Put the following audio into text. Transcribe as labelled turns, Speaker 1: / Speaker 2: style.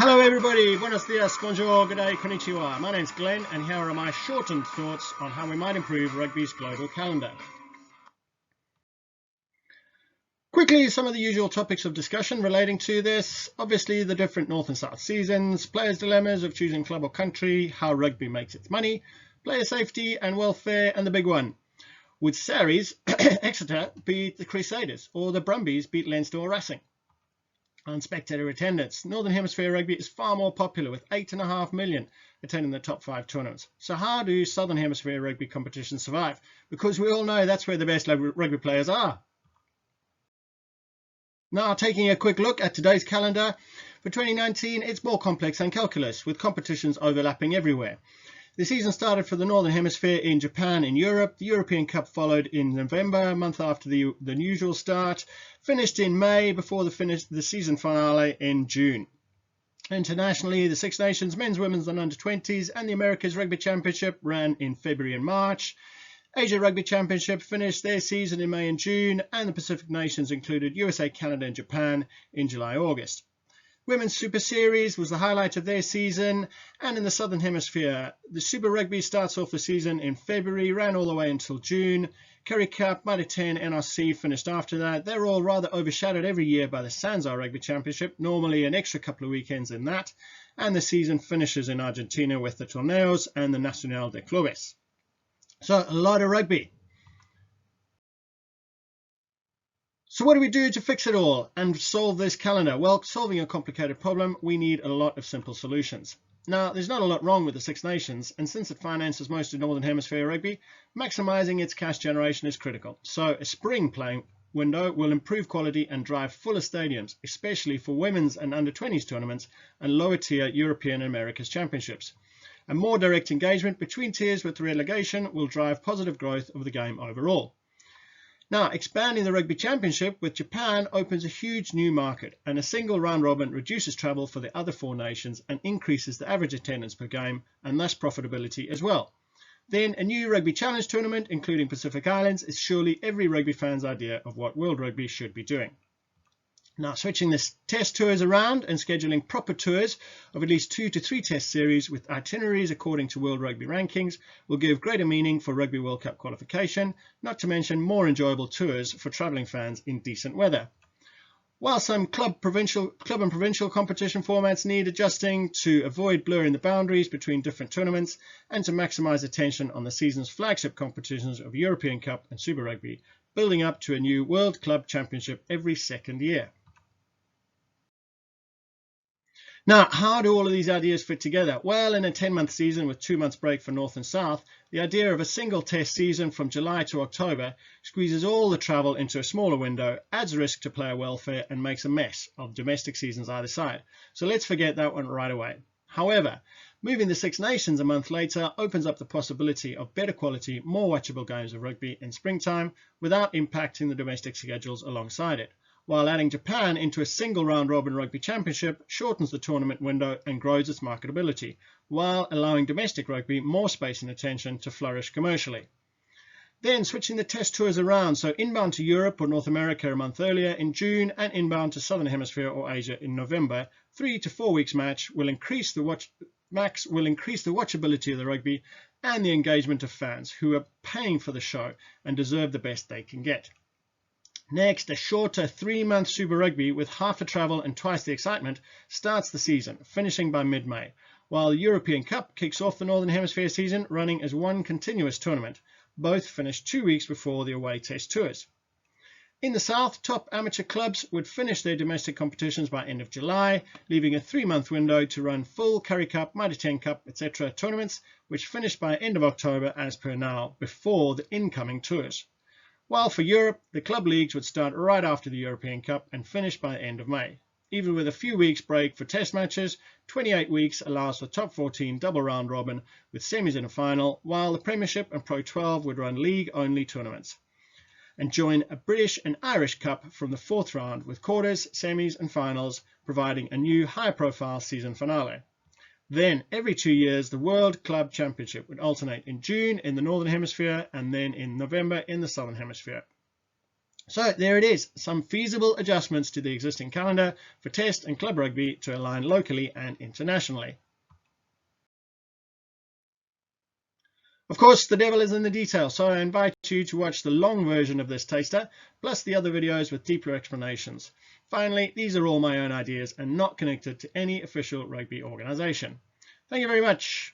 Speaker 1: Hello everybody, buenos dias, bonjour, good day, konnichiwa. My name's Glenn and here are my shortened thoughts on how we might improve rugby's global calendar. Quickly, some of the usual topics of discussion relating to this. Obviously, the different North and South seasons, players' dilemmas of choosing club or country, how rugby makes its money, player safety and welfare, and the big one. Would Sarries, Exeter, beat the Crusaders, or the Brumbies beat Leinster or Racing? On spectator attendance, Northern Hemisphere rugby is far more popular with 8.5 million attending the top 5 tournaments. So how do Southern Hemisphere rugby competitions survive? Because we all know that's where the best rugby players are. Now, taking a quick look at today's calendar, for 2019 it's more complex than calculus, with competitions overlapping everywhere. The season started for the Northern Hemisphere in Japan in Europe. The European Cup followed in November, a month after the usual start, finished in May before the season finale in June. Internationally, the Six Nations Men's, Women's and Under-20s and the Americas Rugby Championship ran in February and March. Asia Rugby Championship finished their season in May and June, and the Pacific Nations included USA, Canada and Japan in July-August. Women's Super Series was the highlight of their season, and in the Southern Hemisphere, the Super Rugby starts off the season in February, ran all the way until June. Currie Cup, Mitre 10, NRC finished after that. They're all rather overshadowed every year by the Sanzar Rugby Championship, normally an extra couple of weekends in that, and the season finishes in Argentina with the Torneos and the Nacional de Clubes. So a lot of rugby. So what do we do to fix it all and solve this calendar? Well, solving a complicated problem, we need a lot of simple solutions. Now, there's not a lot wrong with the Six Nations, and since it finances most of Northern Hemisphere rugby, maximising its cash generation is critical. So a spring playing window will improve quality and drive fuller stadiums, especially for women's and under-20s tournaments and lower tier European and Americas championships. A more direct engagement between tiers with relegation will drive positive growth of the game overall. Now, expanding the Rugby Championship with Japan opens a huge new market, and a single round robin reduces travel for the other 4 nations and increases the average attendance per game and thus profitability as well. Then a new Rugby Challenge tournament, including Pacific Islands, is surely every rugby fan's idea of what World Rugby should be doing. Now, switching the test tours around and scheduling proper tours of at least 2 to 3 test series with itineraries according to World Rugby rankings will give greater meaning for Rugby World Cup qualification, not to mention more enjoyable tours for travelling fans in decent weather. While some club and provincial competition formats need adjusting to avoid blurring the boundaries between different tournaments and to maximise attention on the season's flagship competitions of European Cup and Super Rugby, building up to a new World Club Championship every second year. Now, how do all of these ideas fit together? Well, in a 10-month season with 2 months break for North and South, the idea of a single test season from July to October squeezes all the travel into a smaller window, adds risk to player welfare, and makes a mess of domestic seasons either side. So let's forget that one right away. However, moving the Six Nations a month later opens up the possibility of better quality, more watchable games of rugby in springtime without impacting the domestic schedules alongside it, while adding Japan into a single round robin rugby championship shortens the tournament window and grows its marketability, while allowing domestic rugby more space and attention to flourish commercially. Then switching the test tours around, so inbound to Europe or North America a month earlier in June and inbound to Southern Hemisphere or Asia in November, 3 to 4 weeks match will increase the watchability of the rugby and the engagement of fans who are paying for the show and deserve the best they can get. Next, a shorter 3-month Super Rugby with half the travel and twice the excitement starts the season, finishing by mid-May, while the European Cup kicks off the Northern Hemisphere season running as one continuous tournament. Both finished 2 weeks before the away test tours. In the South, top amateur clubs would finish their domestic competitions by end of July, leaving a 3-month window to run full Currie Cup, Mitre 10 Cup, etc. tournaments, which finish by end of October as per now, before the incoming tours. While for Europe, the club leagues would start right after the European Cup and finish by the end of May. Even with a few weeks break for test matches, 28 weeks allows for top 14 double round robin with semis and a final, while the Premiership and Pro 12 would run league-only tournaments and join a British and Irish Cup from the 4th round with quarters, semis and finals, providing a new high-profile season finale. Then, every 2 years, the World Club Championship would alternate in June in the Northern Hemisphere and then in November in the Southern Hemisphere. So there it is, some feasible adjustments to the existing calendar for Test and Club Rugby to align locally and internationally. Of course, the devil is in the detail, so I invite you to watch the long version of this taster, plus the other videos with deeper explanations. Finally, these are all my own ideas and not connected to any official rugby organisation. Thank you very much.